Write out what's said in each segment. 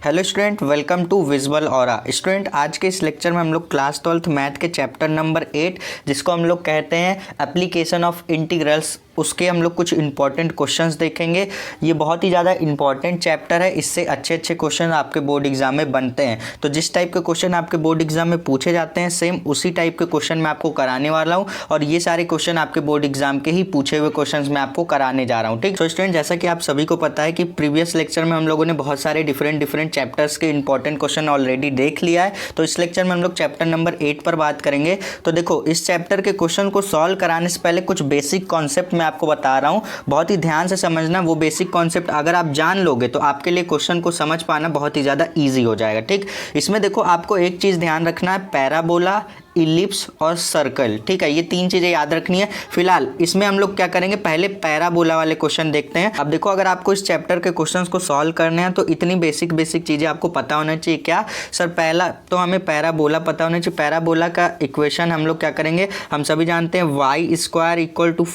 Hello student, welcome to visual aura. Student, आज के इस लेक्चर में हम लोग क्लास 12th मैथ के चैप्टर नंबर 8 जिसको हम लोग कहते हैं एप्लीकेशन ऑफ इंटीग्रल्स, उसके हम लोग कुछ इंपॉर्टेंट क्वेश्चंस देखेंगे। ये बहुत ही ज़्यादा इंपॉर्टेंट चैप्टर है, इससे अच्छे अच्छे क्वेश्चन आपके बोर्ड एग्जाम में बनते हैं। तो जिस टाइप के क्वेश्चन आपके बोर्ड एग्जाम में पूछे जाते हैं सेम उसी टाइप के क्वेश्चन मैं आपको कराने वाला हूँ, और ये सारे क्वेश्चन आपके बोर्ड एग्जाम के ही पूछे हुए क्वेश्चन मैं आपको कराने जा रहा हूँ। ठीक। तो स्टूडेंट, जैसा कि आप सभी को पता है कि प्रीवियस लेक्चर में हम लोगों ने बहुत सारे डिफरेंट चैप्टर्स के इंपॉर्टेंट क्वेश्चन ऑलरेडी देख लिया है। तो इस लेक्चर में हम लोग चैप्टर नंबर 8 पर बात करेंगे। तो देखो, इस चैप्टर के क्वेश्चन को सॉल्व कराने से पहले कुछ बेसिक कॉन्सेप्ट मैं आपको बता रहा हूँ, बहुत ही ध्यान से समझना। वो बेसिक कॉन्सेप्ट अगर आप जान लोगे तो आपके लिए क्वेश्चन को समझ पाना बहुत ही ज़्यादा ईजी हो जाएगा। ठीक। इसमें देखो, आपको एक चीज़ ध्यान रखना है, पैराबोला, इलिप्स और सर्कल। ठीक है, ये तीन चीज़ें याद रखनी है। फिलहाल इसमें हम लोग क्या करेंगे, पहले पैराबोला वाले क्वेश्चन देखते हैं। अब देखो, अगर आपको इस चैप्टर के क्वेश्चंस को सॉल्व करने हैं तो इतनी बेसिक चीज़ें आपको पता होना चाहिए। क्या सर? पहला तो हमें पैराबोला पता होना चाहिए। पैराबोला का इक्वेशन हम लोग क्या करेंगे, हम सभी जानते हैं Y square equal to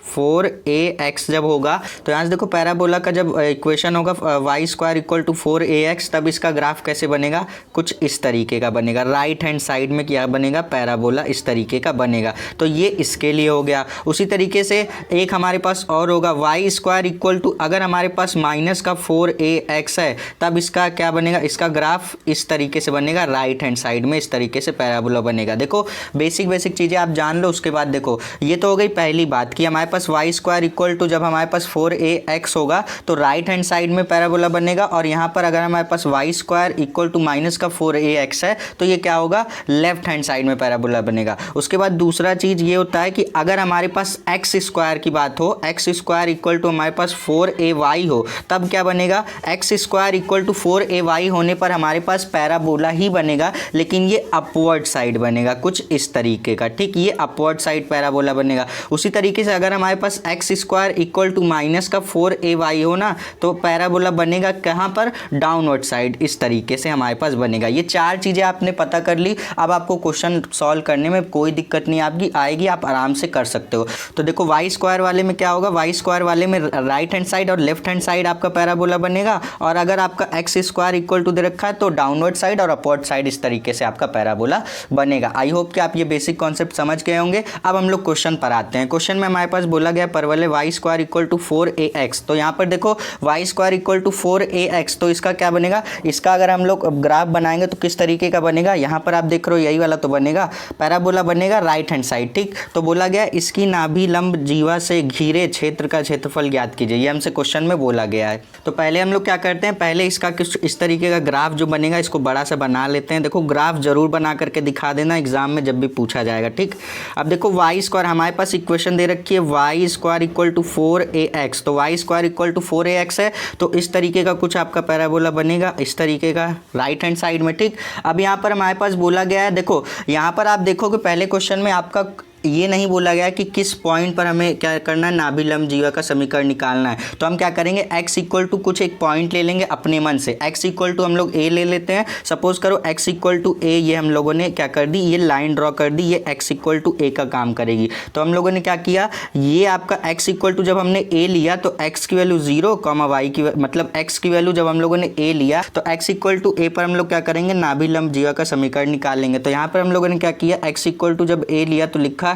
4ax जब होगा, तो यहाँ से देखो पैराबोला का जब इक्वेशन होगा Y square equal to 4ax, तब इसका ग्राफ कैसे बनेगा, कुछ इस तरीके का बनेगा। राइट हैंड साइड में क्या बनेगा, पैराबोला इस तरीके का बनेगा। तो ये इसके लिए हो गया। उसी तरीके से एक हमारे पास और होगा वाई स्क्वायर इक्वल टू, अगर हमारे पास माइनस का 4ax है तब इसका क्या बनेगा, इसका ग्राफ इस तरीके से बनेगा, राइट हैंड साइड में इस तरीके से पैराबोला बनेगा। देखो, बेसिक चीज़ें आप जान लो। उसके बाद देखो, ये तो हो गई पहली बात कि हमारे पास वाई स्क्वायर इक्वल टू, जब हमारे पास 4ax होगा तो राइट हैंड साइड में पैराबोला बनेगा, और यहाँ पर अगर हमारे पास Y square equal to minus का 4ax है तो ये क्या होगा, लेफ्ट हैंड साइड में पैराबोला बनेगा। उसके बाद दूसरा चीज़ ये होता है कि अगर हमारे पास एक्स स्क्वायर की बात हो, एक्स स्क्वायर इक्वल टू हमारे पास 4ay हो, तब क्या बनेगा, x square equal to 4ay होने पर हमारे पास पैराबोला ही बनेगा, लेकिन ये अपवर्ड साइड बनेगा कुछ इस तरीके का। ठीक, ये अपवर्ड साइड पैराबोला बनेगा। उसी तरीके से अगर हमारे पास X square equal to minus का 4ay हो ना, तो पैराबोला बनेगा कहाँ पर, डाउनवर्ड साइड इस तरीके से हमारे पास बनेगा। ये चार चीज़ें आपने पता कर ली। अब आपको क्वेश्चन सॉल्व करने में कोई दिक्कत नहीं आपकी आएगी, आप आराम से कर सकते हो। तो देखो, वाई स्क्वायर वाले में क्या होगा, वाई स्क्वायर वाले में राइट हैंड साइड और लेफ्ट हैंड साइड आपका पैराबोला बनेगा, और अगर आपका एक्स स्क्वायर इक्वल टू दे रखा है तो डाउनवर्ड साइड और अपवर्ड साइड इस तरीके से आपका पैराबोला बनेगा। आई होप कि आप ये बेसिक कॉन्सेप्ट समझ गए होंगे। अब हम लोग क्वेश्चन पर आते हैं। क्वेश्चन में हमारे पास बोला गया parabola Y square equal to 4ax, तो यहाँ पर देखो Y square equal to 4ax, तो इसका क्या बनेगा, इसका अगर हम लोग ग्राफ बनाएंगे तो किस तरीके का बनेगा, यहाँ पर आप देख रहे हो यही वाला तो बनेगा, पैराबोला बनेगा राइट हैंड साइड। ठीक। तो बोला गया इसकी नाभि लंब जीवा से घिरे क्षेत्र का क्षेत्रफल ज्ञात कीजिए, ये हमसे क्वेश्चन में बोला गया है। तो पहले हम लोग क्या करते हैं, पहले इसका कुछ इस तरीके का ग्राफ जो बनेगा इसको बड़ा सा बना लेते हैं। देखो, ग्राफ जरूर बना करके दिखा देना एग्जाम में जब भी पूछा जाएगा। ठीक। अब देखो, वाई स्क्वायर हमारे पास इक्वेशन दे रखी है y square equal to 4ax, तो Y square equal to 4ax है, तो इस तरीके का कुछ आपका पैराबोला बनेगा इस तरीके का राइट हैंड साइड में। ठीक। अब यहाँ पर हमारे पास बोला गया है, देखो यहाँ पर आप देखोगे पहले क्वेश्चन में आपका ये नहीं बोला गया कि किस पॉइंट पर हमें क्या करना है, नाभि लंब जीवा का समीकरण निकालना है। तो हम क्या करेंगे, x इक्वल टू कुछ एक पॉइंट ले लेंगे अपने मन से। x इक्वल टू हम लोग a ले लेते हैं। सपोज करो x इक्वल टू a, ये हम लोगों ने क्या कर दी, ये लाइन ड्रॉ कर दी, ये x इक्वल टू a का काम करेगी। तो हम लोगों ने क्या किया, ये आपका x इक्वल टू जब हमने a लिया तो x की वैल्यू 0, y की मतलब x की वैल्यू जब हम लोगों ने a लिया तो x इक्वल टू a पर हम लोग क्या करेंगे, नाभि लंब जीवा का समीकरण निकालेंगे। तो यहाँ पर हम लोगों ने क्या किया, x इक्वल टू जब a लिया तो लिखा a,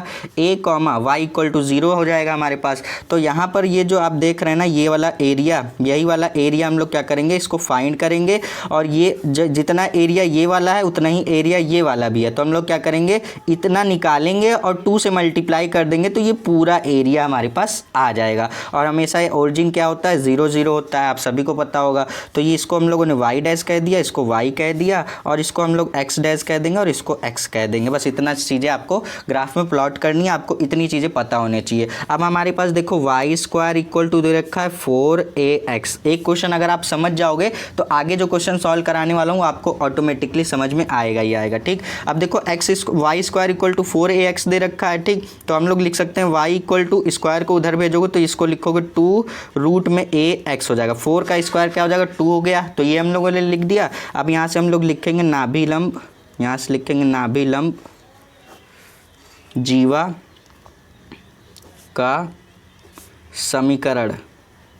y इक्वल टू 0 हो जाएगा हमारे पास। तो यहाँ पर ये जो आप देख रहे हैं ना, ये वाला एरिया, यही वाला एरिया हम लोग क्या करेंगे, इसको फाइंड करेंगे, और ये जितना एरिया ये वाला है उतना ही एरिया ये वाला भी है। तो हम लोग क्या करेंगे, इतना निकालेंगे और 2 से मल्टीप्लाई कर देंगे तो ये पूरा एरिया हमारे पास आ जाएगा। और हमेशा ओरिजिन क्या होता है, 0 0 होता है, आप सभी को पता होगा। तो ये इसको हम लोगों ने y डैश कह दिया, इसको y कह दिया, और इसको हम लोग x डैश कह देंगे और इसको x कह देंगे। बस इतना चीज़ें आपको ग्राफ में प्लॉट करनी है, आपको इतनी चीज़ें पता होने चाहिए। अब हमारे पास देखो वाई स्क्वायर इक्वल टू दे रखा है 4ax। एक क्वेश्चन अगर आप समझ जाओगे तो आगे जो क्वेश्चन सॉल्व कराने वाला हूँ आपको ऑटोमेटिकली समझ में आएगा ही आएगा। ठीक। अब देखो Y square equal to 4ax दे रखा है। ठीक। तो हम लोग लिख सकते हैं वाई इक्वल टू स्क्वायर को उधर भेजोगे तो इसको लिखोगे 2 रूट में ax हो जाएगा। 4 का स्क्वायर क्या हो जाएगा, 2 हो गया। तो ये हम लोगों ने लिख दिया। अब यहाँ से हम लोग लिखेंगे नाभि लंब, यहाँ से लिखेंगे नाभि लंब जीवा का समीकरण।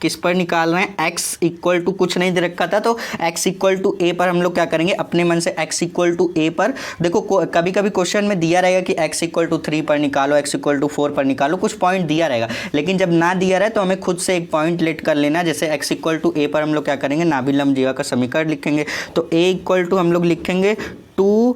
किस पर निकाल रहे हैं, x इक्वल टू कुछ नहीं दे रखा था तो x इक्वल टू ए पर हम लोग क्या करेंगे, अपने मन से x इक्वल टू ए पर, देखो कभी कभी क्वेश्चन में दिया रहेगा कि x इक्वल टू 3 पर निकालो, x इक्वल टू 4 पर निकालो, कुछ पॉइंट दिया रहेगा, लेकिन जब ना दिया रहे तो हमें खुद से एक पॉइंट लेट कर लेना। जैसे x इक्वल टू ए पर हम लोग क्या करेंगे, नाभिलंब जीवा का समीकरण लिखेंगे। तो a इक्वल टू हम लोग लिखेंगे 2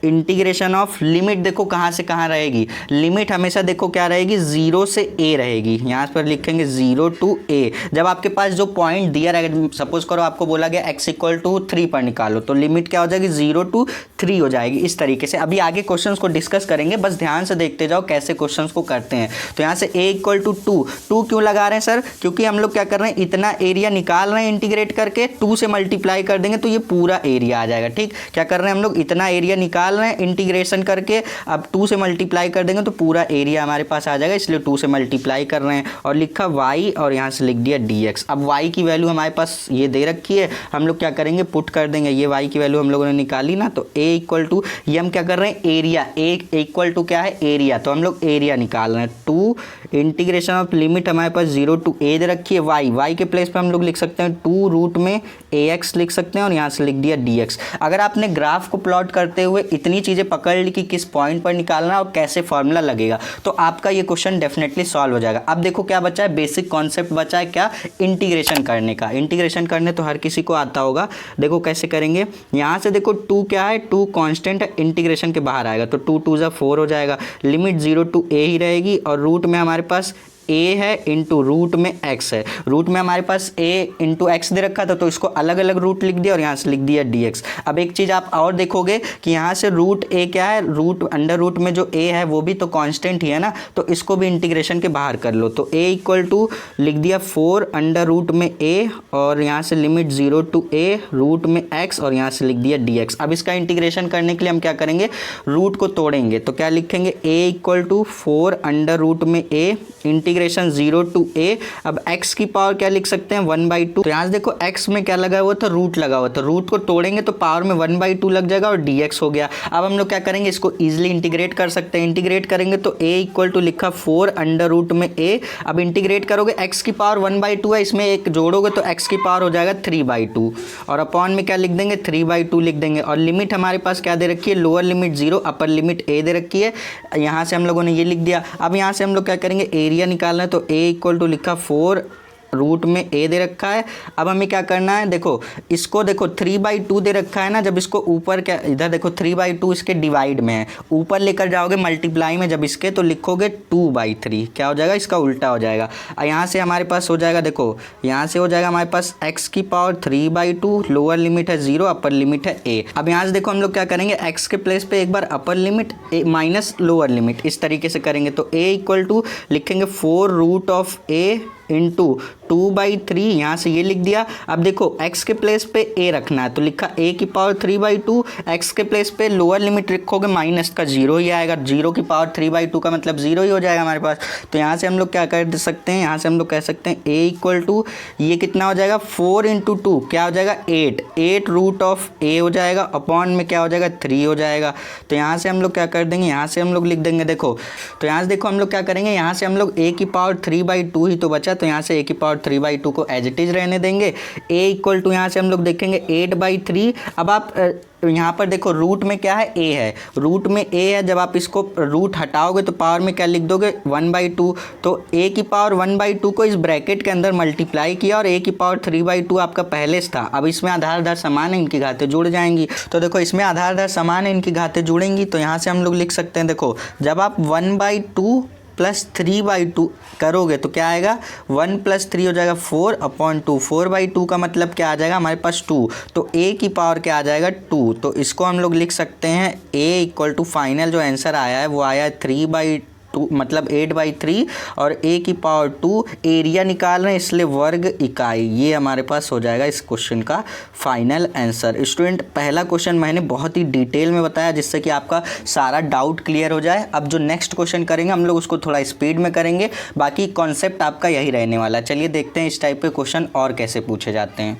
इंटीग्रेशन ऑफ लिमिट, देखो कहाँ से कहाँ रहेगी, लिमिट हमेशा देखो क्या रहेगी, 0 से a रहेगी, यहाँ पर लिखेंगे 0 टू a। जब आपके पास जो पॉइंट दिया रहेगा, सपोज करो आपको बोला गया x इक्वल टू 3 पर निकालो, तो लिमिट क्या हो जाएगी, 0 टू 3 हो जाएगी। इस तरीके से अभी आगे क्वेश्चंस को डिस्कस करेंगे, बस ध्यान से देखते जाओ कैसे क्वेश्चंस को करते हैं। तो यहाँ से a इक्वल टू 2 क्यों लगा रहे हैं सर, क्योंकि हम लोग क्या कर रहे हैं, इतना एरिया निकाल रहे हैं, इंटीग्रेट करके 2 से मल्टीप्लाई कर देंगे तो ये पूरा एरिया आ जाएगा। ठीक, क्या कर रहे हैं हम लोग, इतना एरिया निकाल रहे हैं, इंटीग्रेशन करके अब 2 से मल्टीप्लाई कर देंगे तो पूरा एरिया हमारे पास आ जाएगा, इसलिए 2 से मल्टीप्लाई कर रहे हैं और लिखा y और यहाँ से लिख दिया dx। अब y की वैल्यू हमारे पास ये दे रखी है, हम लोग क्या करेंगे, पुट कर देंगे, ये y की वैल्यू हम लोगों ने निकाली ना, तो a इक्वल टू, ये हम क्या कर रहे हैं, एरिया, a इक्वल टू क्या है, एरिया, तो हम लोग एरिया निकाल रहे हैं। 2 इंटीग्रेशन ऑफ लिमिट हमारे पास 0 टू a दे रखी है, y के प्लेस पर हम लोग लिख सकते हैं 2 रूट में ax लिख सकते हैं और यहाँ से लिख दिया dx। अगर आपने ग्राफ को प्लॉट करते हुए इतनी चीज़ें पकड़ ली कि किस पॉइंट पर निकालना और कैसे फॉर्मूला लगेगा, तो आपका ये क्वेश्चन डेफिनेटली सॉल्व हो जाएगा। अब देखो क्या बचा है, बेसिक कॉन्सेप्ट बचा है क्या, इंटीग्रेशन करने का। इंटीग्रेशन करने तो हर किसी को आता होगा, देखो कैसे करेंगे, यहाँ से देखो 2 क्या है, 2 कांस्टेंट है, इंटीग्रेशन के बाहर आएगा तो 2 2 4 हो जाएगा, लिमिट 0 टू a ही रहेगी और रूट में हमारे पास a है इंटू रूट में x है, रूट में हमारे पास a इंटू एक्स दे रखा था तो इसको अलग अलग रूट लिख दिया और यहाँ से लिख दिया dx। अब एक चीज़ आप और देखोगे कि यहाँ से रूट a क्या है, रूट अंडर रूट में जो a है वो भी तो कांस्टेंट ही है ना, तो इसको भी इंटीग्रेशन के बाहर कर लो। तो a इक्वल टू लिख दिया 4 अंडर रूट में a और यहाँ से लिमिट 0 टू a रूट में x और यहाँ से लिख दिया dx। अब इसका इंटीग्रेशन करने के लिए हम क्या करेंगे, रूट को तोड़ेंगे, तो क्या लिखेंगे, a equal to 4 under root में a इंटीग्रेशन 0 टू a। अब x की पावर क्या लिख सकते हैं, 1/2। तो यहाँ से देखो x में क्या लगा हुआ था, रूट लगा हुआ था, रूट को तोड़ेंगे तो पावर में 1/2 लग जाएगा और dx हो गया। अब हम लोग क्या करेंगे, इसको इजीली इंटीग्रेट कर सकते हैं, इंटीग्रेट करेंगे तो a इक्वल टू लिखा 4 अंडर रूट में a। अब इंटीग्रेट करोगे, x की पावर 1/2 है, इसमें एक जोड़ोगे तो x की पावर हो जाएगा 3/2 और अपॉन में क्या लिख देंगे, 3/2 लिख देंगे। और लिमिट हमारे पास क्या दे रखी है, lower limit 0 upper limit a दे रखी है, यहाँ से हम लोगों ने ये लिख दिया। अब यहाँ से हम लोग क्या करेंगे, एरिया निकालना है, तो a इक्वल टू लिखा 4 रूट में a दे रखा है। अब हमें क्या करना है, देखो इसको देखो 3/2 दे रखा है ना, जब इसको ऊपर क्या, इधर देखो 3/2 इसके डिवाइड में है, ऊपर लेकर जाओगे मल्टीप्लाई में जब इसके, तो लिखोगे 2/3, क्या हो जाएगा, इसका उल्टा हो जाएगा। यहाँ से हमारे पास हो जाएगा, देखो यहाँ से हो जाएगा हमारे पास x की पावर 3/2, लोअर लिमिट है 0 अपर लिमिट है a। अब यहाँ से देखो हम लोग क्या करेंगे, x के प्लेस पे एक बार upper limit minus lower limit, इस तरीके से करेंगे। तो a इक्वल टू लिखेंगे 4 रूट ऑफ a इंटू 2/3, यहाँ से ये लिख दिया। अब देखो x के प्लेस पे a रखना है तो लिखा a की पावर 3/2, x के प्लेस पे लोअर लिमिट रखोगे माइनस का 0 ही आएगा, 0 की पावर 3/2 का मतलब 0 ही हो जाएगा हमारे पास। तो यहाँ से हम लोग क्या कर सकते हैं, यहाँ से हम लोग कह सकते हैं a इक्वल टू, ये कितना हो जाएगा, 4 इंटू 2 क्या हो जाएगा, 8 रूट ऑफ a हो जाएगा, अपॉन में क्या हो जाएगा, 3 हो जाएगा। तो यहाँ से हम लोग क्या कर देंगे, यहाँ से हम लोग लिख देंगे, देखो तो यहाँ से देखो हम लोग क्या करेंगे, यहाँ से हम लोग a की पावर 3/2 ही तो बचा, तो यहाँ से a की पावर 3/2 को एज इट इज रहने देंगे। a इक्वल टू यहाँ से हम लोग देखेंगे 8/3। अब आप यहाँ पर देखो रूट में क्या है, a है, रूट में a है, जब आप इसको रूट हटाओगे तो पावर में क्या लिख दोगे, 1/2। तो a की पावर 1/2 को इस ब्रैकेट के अंदर मल्टीप्लाई किया और a की पावर 3/2 आपका पहले से था। अब इसमें आधार आधार समान है, इनकी घातें जुड़ जाएंगी। तो देखो इसमें आधार आधार समान है, इनकी घातें जुड़ेंगी, तो यहाँ से हम लोग लिख सकते हैं, देखो जब आप 1/2 प्लस 3/2 करोगे तो क्या आएगा, 1 प्लस 3 हो जाएगा 4/2, 4/2 का मतलब क्या आ जाएगा हमारे पास 2, तो a की पावर क्या आ जाएगा 2। तो इसको हम लोग लिख सकते हैं a इक्वल टू, फाइनल जो आंसर आया है वो आया है 3/2 मतलब 8/3 और a की पावर 2, एरिया निकाल रहे हैं इसलिए वर्ग इकाई, ये हमारे पास हो जाएगा इस क्वेश्चन का फाइनल आंसर। स्टूडेंट पहला क्वेश्चन मैंने बहुत ही डिटेल में बताया जिससे कि आपका सारा डाउट क्लियर हो जाए। अब जो नेक्स्ट क्वेश्चन करेंगे हम लोग उसको थोड़ा स्पीड में करेंगे, बाकी कॉन्सेप्ट आपका यही रहने वाला है। चलिए देखते हैं इस टाइप के क्वेश्चन और कैसे पूछे जाते हैं।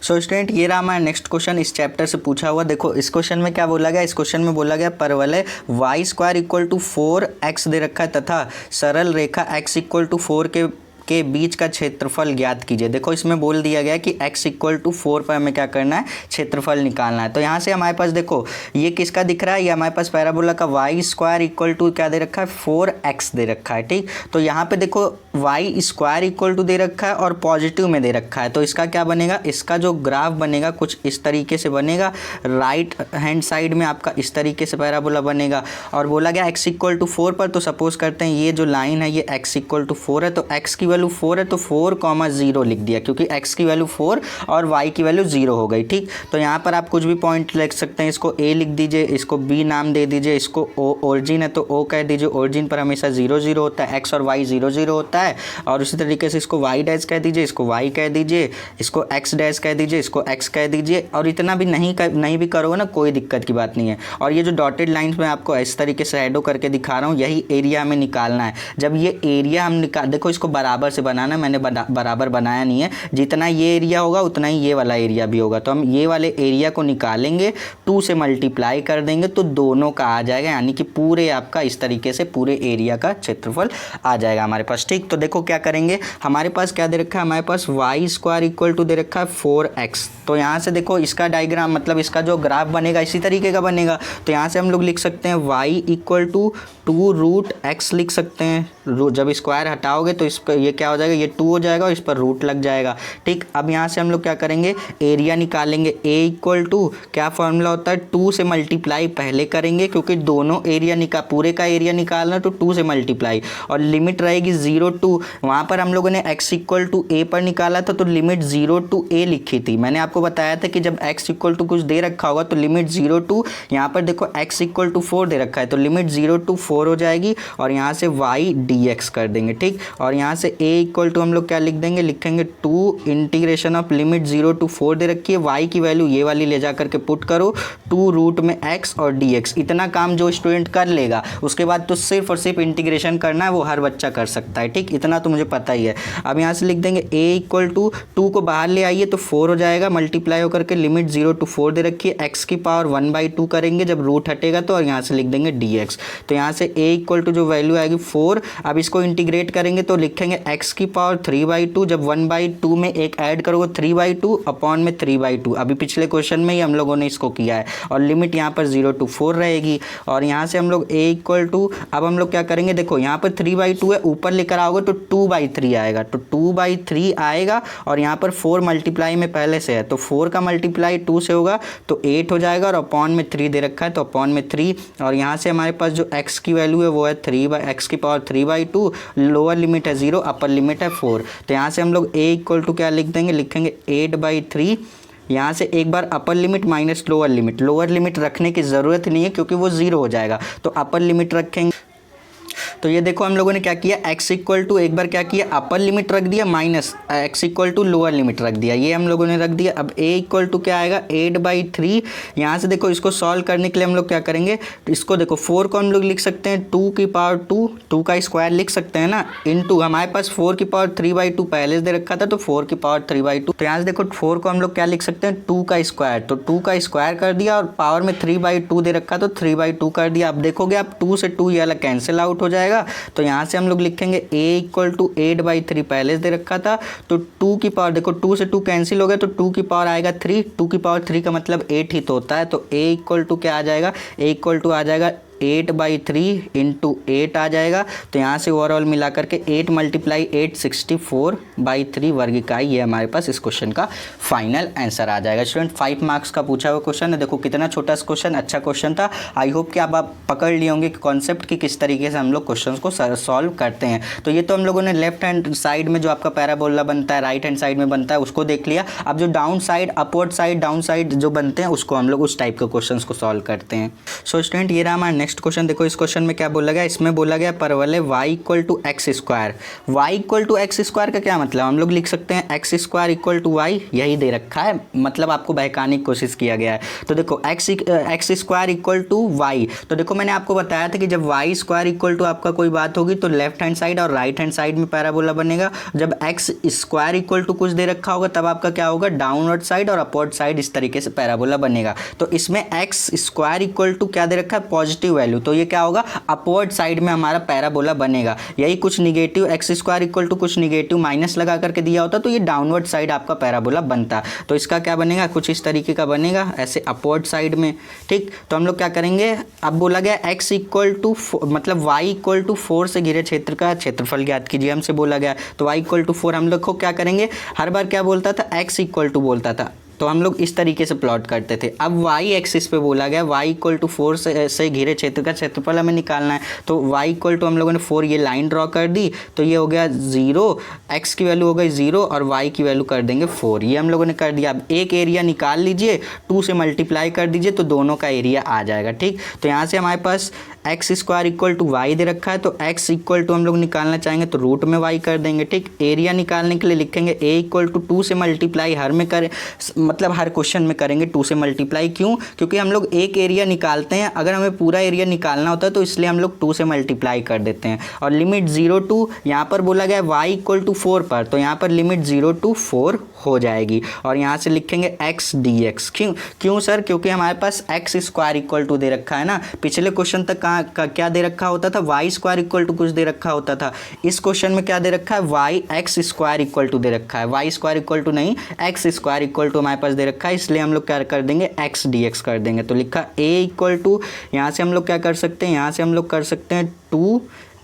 सो स्टूडेंट ये रहा हमारा नेक्स्ट क्वेश्चन इस चैप्टर से पूछा हुआ। देखो इस क्वेश्चन में क्या बोला गया, इस क्वेश्चन में बोला गया परवलय y² इक्वल टू 4x दे रखा है तथा सरल रेखा x इक्वल टू 4 के के बीच का क्षेत्रफल ज्ञात कीजिए। देखो इसमें बोल दिया गया कि x इक्वल टू 4 पर हमें क्या करना है, क्षेत्रफल निकालना है। तो यहाँ से हमारे पास देखो ये किसका दिख रहा है, ये हमारे पास पैराबोला का वाई स्क्वायर इक्वल टू क्या दे रखा है, 4x दे रखा है। ठीक, तो यहाँ पे देखो वाई स्क्वायर इक्वल टू दे रखा है और पॉजिटिव में दे रखा है। तो इसका क्या बनेगा, इसका जो ग्राफ बनेगा कुछ इस तरीके से बनेगा। राइट हैंड साइड में आपका इस तरीके से पैराबोला बनेगा और बोला गया x इक्वल टू 4 पर। तो सपोज करते हैं ये जो लाइन है ये x इक्वल टू 4 है, तो x की वैल्यू 4 है तो 4,0 लिख दिया, क्योंकि x की वैल्यू 4 और y की वैल्यू 0 हो गई। ठीक, तो यहाँ पर आप कुछ भी पॉइंट लिख सकते हैं, इसको a लिख दीजिए, इसको b नाम दे दीजिए, इसको ओरिजिन है तो o कह दीजिए। ओरिजिन पर हमेशा 0 0 होता है, x और y 0 0 होता है। और उसी तरीके से इसको y डैश कह दीजिए, इसको y कह दीजिए, इसको x डैश कह दीजिए, इसको x कह दीजिए। और इतना भी नहीं भी करोगे ना, कोई दिक्कत की बात नहीं है। और ये जो डॉटेड लाइन्स में आपको इस तरीके से शैडो करके दिखा रहा हूँ, यही एरिया हमें निकालना है। जब ये एरिया हम देखो इसको बराबर से बनाना, मैंने बराबर बनाया नहीं है, जितना ये एरिया होगा उतना ही ये वाला एरिया भी होगा। तो हम ये वाले एरिया को निकालेंगे, 2 से मल्टीप्लाई कर देंगे तो दोनों का आ जाएगा, यानी कि पूरे आपका इस तरीके से पूरे एरिया का क्षेत्रफल आ जाएगा हमारे पास। ठीक, तो देखो क्या करेंगे, हमारे पास क्या दे रखा है, हमारे पास वाई स्क्वायर इक्वल टू दे रखा है 4x। तो यहाँ से देखो इसका डायग्राम मतलब इसका जो ग्राफ बनेगा इसी तरीके का बनेगा। तो यहाँ से हम लोग लिख सकते हैं y इक्वल टू 2√x लिख सकते हैं। जब स्क्वायर हटाओगे तो इस पर ये क्या हो जाएगा, ये 2 हो जाएगा और इस पर रूट लग जाएगा। ठीक, अब यहाँ से हम लोग क्या करेंगे, एरिया निकालेंगे। a इक्वल टू क्या फॉर्मूला होता है, 2 से मल्टीप्लाई पहले करेंगे, क्योंकि दोनों एरिया पूरे का एरिया निकालना तो 2 से मल्टीप्लाई। और लिमिट रहेगी 0 to, वहाँ पर हम लोगों ने x इक्वल टू a पर निकाला था तो लिमिट 0 to a लिखी थी। मैंने आपको बताया था कि जब x इक्वल टू कुछ दे रखा होगा तो लिमिट 0 to, यहाँ पर देखो x इक्वल टू 4 दे रखा है तो लिमिट 0 to 4 हो जाएगी और यहाँ से y dx कर देंगे। ठीक, और यहाँ से a इक्वल टू हम लोग क्या लिख देंगे, लिखेंगे 2 इंटीग्रेशन ऑफ लिमिट 0 to 4 दे रखी है, y की वैल्यू ये वाली ले जा करके पुट करो 2 रूट में x और dx। इतना काम जो स्टूडेंट कर लेगा उसके बाद तो सिर्फ और सिर्फ इंटीग्रेशन करना है, वो हर बच्चा कर सकता है। ठीक, इतना तो मुझे पता ही है। अब यहाँ से लिख देंगे a इक्वल टू 2 को बाहर ले आइए तो 4 हो जाएगा, मल्टीप्लाई होकर के लिमिट 0 to 4 दे रखी है, x की पावर 1/2 करेंगे जब रूट हटेगा तो, और यहाँ से लिख देंगे dx। तो यहाँ से a इक्वल टू जो वैल्यू आएगी 4, अब इसको इंटीग्रेट करेंगे तो लिखेंगे x की पावर 3/2, जब 1/2 में एक ऐड करोगे 3/2 अपॉन में 3/2। अभी पिछले क्वेश्चन में ही हम लोगों ने इसको किया है और लिमिट यहाँ पर 0 to 4 रहेगी। और यहाँ से हम लोग a इक्वल टू, अब हम लोग क्या करेंगे, देखो यहाँ पर 3/2 है, ऊपर लेकर आओगे तो 2/3 आएगा, तो 2/3 आएगा और यहाँ पर 4 मल्टीप्लाई में पहले से है तो 4 का मल्टीप्लाई 2 से होगा तो 8 हो जाएगा और अपॉन में 3 दे रखा है तो अपॉन में 3। और यहाँ से हमारे पास जो x की वैल्यू है वो है x की पावर 3/2, लोअर लिमिट है 0, अपर लिमिट है 4। तो यहाँ से हम लोग a इक्वल टू क्या लिख देंगे, लिखेंगे 8/3। यहाँ से एक बार upper limit minus lower limit रखने की ज़रूरत नहीं है क्योंकि वो 0 हो जाएगा, तो अपर लिमिट रखेंगे। तो ये देखो हम लोगों ने क्या किया, x इक्वल टू एक बार क्या किया, अपर लिमिट रख दिया minus x equal to lower limit रख दिया, ये हम लोगों ने रख दिया। अब a इक्वल टू क्या आएगा 8/3। यहाँ से देखो इसको सॉल्व करने के लिए हम लोग क्या करेंगे, इसको देखो 4 को हम लोग लिख सकते हैं 2 की पावर 2 का स्क्वायर लिख सकते हैं ना, इनटू हमारे पास 4 की पावर 3/2 पहले से दे रखा था तो 4 की पावर 3/2। तो यहाँ से देखो 4 को हम लोग क्या लिख सकते हैं 2 का स्क्वायर, तो 2 का स्क्वायर कर दिया और पावर में 3/2 दे रखा तो 3/2 कर दिया। अब देखोगे आप 2 से 2 ये वाला कैंसिल आउट हो जाएगा। तो यहाँ से हम लोग लिखेंगे a इक्वल टू 8/3 पहले से दे रखा था तो 2 की पावर, देखो 2 से 2 कैंसिल हो गया तो 2 की पावर आएगा 3, 2 की पावर 3 का मतलब 8 ही तो होता है। तो a इक्वल टू क्या आ जाएगा, a इक्वल टू आ जाएगा 8/3 इंटू 8 आ जाएगा। तो यहाँ से ओवरऑल मिला करके 8 मल्टीप्लाई 8 64/3 वर्ग इकाई, ये हमारे पास इस क्वेश्चन का फाइनल आंसर आ जाएगा। स्टूडेंट 5 मार्क्स का पूछा हुआ क्वेश्चन है, देखो कितना छोटा सा क्वेश्चन, अच्छा क्वेश्चन था। आई होप कि आप पकड़ लिए होंगे कि कॉन्सेप्ट की किस तरीके से हम लोग क्वेश्चन को सॉल्व करते हैं। तो ये तो हम लोगों ने लेफ्ट हैंड साइड में जो आपका पैराबोला बनता है, राइट हैंड साइड में बनता है, उसको देख लिया। अब जो down side, upward side, down side जो बनते हैं उसको हम लोग उस टाइप के क्वेश्चन को सॉल्व करते हैं। सो स्टूडेंट ये रहा हमारा नेक्स्ट क्वेश्चन। देखो इस क्वेश्चन में क्या बोला गया, इसमें बोला गया परवलय y equal to X square. y equal to X square का क्या मतलब, हम लोग लिख सकते हैं X square equal to Y, यही दे रखा है, मतलब आपको बहकाने की कोशिश किया गया है। तो देखो X square equal to Y, तो देखो मैंने आपको बताया था कि जब वाई स्क्वायर इक्वल टू आपका कोई बात होगी तो लेफ्ट हैंड साइड और राइट हैंड साइड में पैराबोला बनेगा। जब एक्स स्क्वायर इक्वल टू कुछ दे रखा होगा तब आपका क्या होगा, डाउनवर्ड साइड और अपवर्ड साइड इस तरीके से पैराबोला बनेगा। तो इसमें एक्स स्क्वायर इक्वल टू क्या दे रखा है, पॉजिटिव निगेटिव वैल्यू, तो ये क्या होगा, अपवर्ड साइड में हमारा पैराबोला बनेगा। यही कुछ negative X square equal to कुछ निगेटिव माइनस लगा करके दिया होता तो ये डाउनवर्ड साइड आपका पैराबोला बनता। तो इसका क्या बनेगा, कुछ इस तरीके का बनेगा, ऐसे अपवर्ड साइड में। ठीक, तो हम लोग क्या करेंगे, अब बोला गया x इक्वल टू मतलब y इक्वल टू 4 से घिरे क्षेत्र का क्षेत्रफल ज्ञात कीजिए, हमसे बोला गया। तो y इक्वल टू 4 हम लोग को क्या करेंगे, हर बार क्या बोलता था, x इक्वल टू बोलता था, तो हम लोग इस तरीके से प्लॉट करते थे। अब y एक्सिस पे बोला गया y इक्वल टू 4 से घिरे क्षेत्र का क्षेत्रफल हमें निकालना है। तो y इक्वल टू हम लोगों ने 4 ये लाइन ड्रॉ कर दी, तो ये हो गया 0, x की वैल्यू हो गई 0 और y की वैल्यू कर देंगे 4, ये हम लोगों ने कर दिया। अब एक एरिया निकाल लीजिए, 2 से मल्टीप्लाई कर दीजिए तो दोनों का एरिया आ जाएगा। ठीक, तो यहाँ से हमारे पास X square equal to Y दे रखा है, तो एक्स इक्वल टू हम लोग निकालना चाहेंगे तो रूट में वाई कर देंगे। ठीक, एरिया निकालने के लिए लिखेंगे ए इक्वल टू 2 से मल्टीप्लाई, हर में करें मतलब हर क्वेश्चन में करेंगे 2 से मल्टीप्लाई। क्यों, क्योंकि हम लोग एक एरिया निकालते हैं, अगर हमें पूरा एरिया निकालना होता है तो इसलिए हम लोग 2 से मल्टीप्लाई कर देते हैं। और लिमिट 0 टू, यहाँ पर बोला गया वाई इक्वल टू 4 पर, तो यहाँ पर लिमिट 0 टू 4 हो जाएगी और यहाँ से लिखेंगे x dx। क्यों सर, क्योंकि हमारे पास एक्स स्क्वायर इक्वल टू दे रखा है ना। पिछले क्वेश्चन तक क्या दे रखा होता था, वाई स्क्वायर इक्वल टू कुछ दे रखा होता था। इस क्वेश्चन में क्या दे रखा है, y x square equal to दे रखा है, वाई स्क्वायर इक्वल टू नहीं, एक्स स्क्वायर इक्वल टू हमारे पास दे रखा है, इसलिए हम लोग क्या कर देंगे, x dx कर देंगे। तो लिखा a इक्वल टू, यहाँ से हम लोग क्या कर सकते हैं, यहाँ से हम लोग कर सकते हैं 2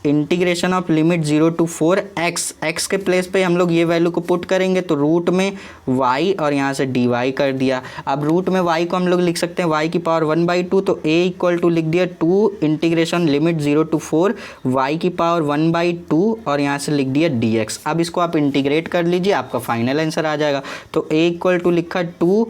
integration of limit 0 to 4 x के प्लेस पे हम लोग ये वैल्यू को पुट करेंगे तो रूट में y और यहाँ से dy कर दिया। अब रूट में y को हम लोग लिख सकते हैं y की पावर 1/2, तो a इक्वल टू लिख दिया 2 इंटीग्रेशन लिमिट 0 टू 4 y की पावर 1/2 और यहाँ से लिख दिया dx। अब इसको आप इंटीग्रेट कर लीजिए, आपका फाइनल आंसर आ जाएगा। तो a इक्वल टू लिखा 2,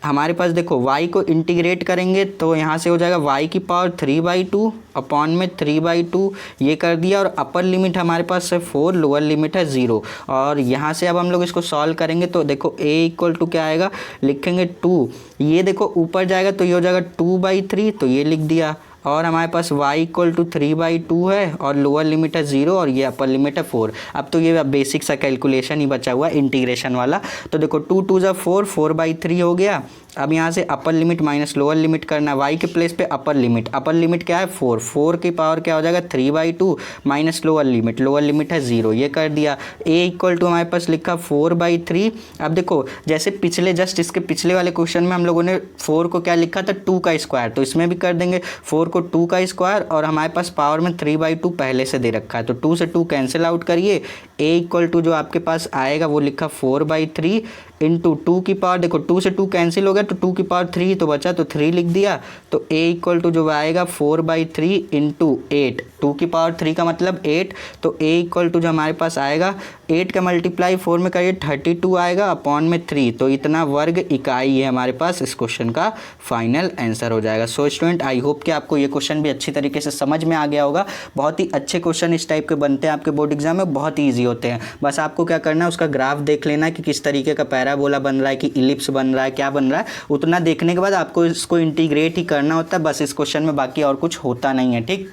हमारे पास देखो y को इंटीग्रेट करेंगे तो यहाँ से हो जाएगा y की पावर 3/2 अपॉन में 3/2, ये कर दिया। और अपर लिमिट हमारे पास है 4, लोअर लिमिट है 0। और यहाँ से अब हम लोग इसको सॉल्व करेंगे तो देखो a इक्वल टू क्या आएगा, लिखेंगे 2, ये देखो ऊपर जाएगा तो ये हो जाएगा 2/3, तो ये लिख दिया। और हमारे पास y इक्वल टू 3/2 है और लोअर लिमिट है 0 और ये अपर लिमिट है 4। अब तो ये बेसिक सा कैलकुलेशन ही बचा हुआ है इंटीग्रेशन वाला। तो देखो 2 2 जा 4, 4/3 हो गया। अब यहाँ से अपर लिमिट माइनस लोअर लिमिट करना है, y के प्लेस पे अपर लिमिट क्या है 4, 4 की पावर क्या हो जाएगा 3/2 माइनस लोअर लिमिट है 0, ये कर दिया। a इक्वल टू हमारे पास लिखा 4/3। अब देखो जैसे पिछले जस्ट इसके पिछले वाले क्वेश्चन में हम लोगों ने 4 को क्या लिखा था 2 का स्क्वायर, तो इसमें भी कर देंगे 4 को 2 का स्क्वायर और हमारे पास पावर में 3/2 पहले से दे रखा है, तो 2 से 2 कैंसिल आउट करिए। a इक्वल टू जो आपके पास आएगा वो लिखा 4/3 इंटू 2 की पावर, देखो 2 से 2 कैंसिल हो गया तो 2 की पावर 3 तो बचा, तो 3 लिख दिया। तो a इक्वल टू जो आएगा 4/3 इंटू 8, 2 की पावर 3 का मतलब 8, तो a इक्वल टू जो हमारे पास आएगा 8 का मल्टीप्लाई 4 में करिए 32 आएगा अपॉन में 3, तो इतना वर्ग इकाई है हमारे पास इस क्वेश्चन का फाइनल आंसर हो जाएगा। सो स्टूडेंट, आई होप कि आपको ये क्वेश्चन भी अच्छी तरीके से समझ में आ गया होगा। बहुत ही अच्छे क्वेश्चन इस टाइप के बनते हैं आपके बोर्ड एग्जाम में, बहुत ही ईजी होते हैं। बस आपको क्या करना है, उसका ग्राफ देख लेना है कि किस तरीके का पैराबोला बन रहा है, कि इलिप्स बन रहा है, क्या बन रहा है, उतना देखने के बाद आपको इसको इंटीग्रेट ही करना होता है बस इस क्वेश्चन में, बाकी और कुछ होता नहीं है। ठीक,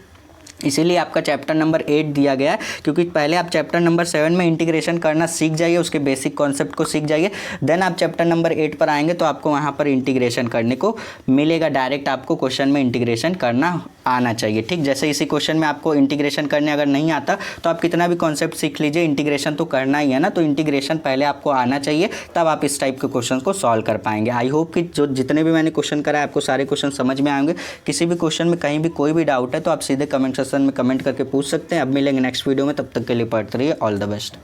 इसीलिए आपका चैप्टर नंबर 8 दिया गया है, क्योंकि पहले आप चैप्टर नंबर 7 में इंटीग्रेशन करना सीख जाइए, उसके बेसिक कॉन्सेप्ट को सीख जाइए, देन आप चैप्टर नंबर 8 पर आएंगे तो आपको वहाँ पर इंटीग्रेशन करने को मिलेगा। डायरेक्ट आपको क्वेश्चन में इंटीग्रेशन करना आना चाहिए। ठीक, जैसे इसी क्वेश्चन में आपको इंटीग्रेशन करने अगर नहीं आता तो आप कितना भी कॉन्सेप्ट सीख लीजिए, इंटीग्रेशन तो करना ही है ना, तो इंटीग्रेशन पहले आपको आना चाहिए, तब आप इस टाइप के क्वेश्चन को सॉल्व कर पाएंगे। आई होप कि जो जितने भी मैंने क्वेश्चन कराए आपको सारे क्वेश्चन समझ में आएंगे। किसी भी क्वेश्चन में कहीं भी कोई भी डाउट है तो आप सीधे कमेंट सेक्शन में कमेंट करके पूछ सकते हैं। अब मिलेंगे नेक्स्ट वीडियो में, तब तक के लिए पढ़ते रहिए। All the best.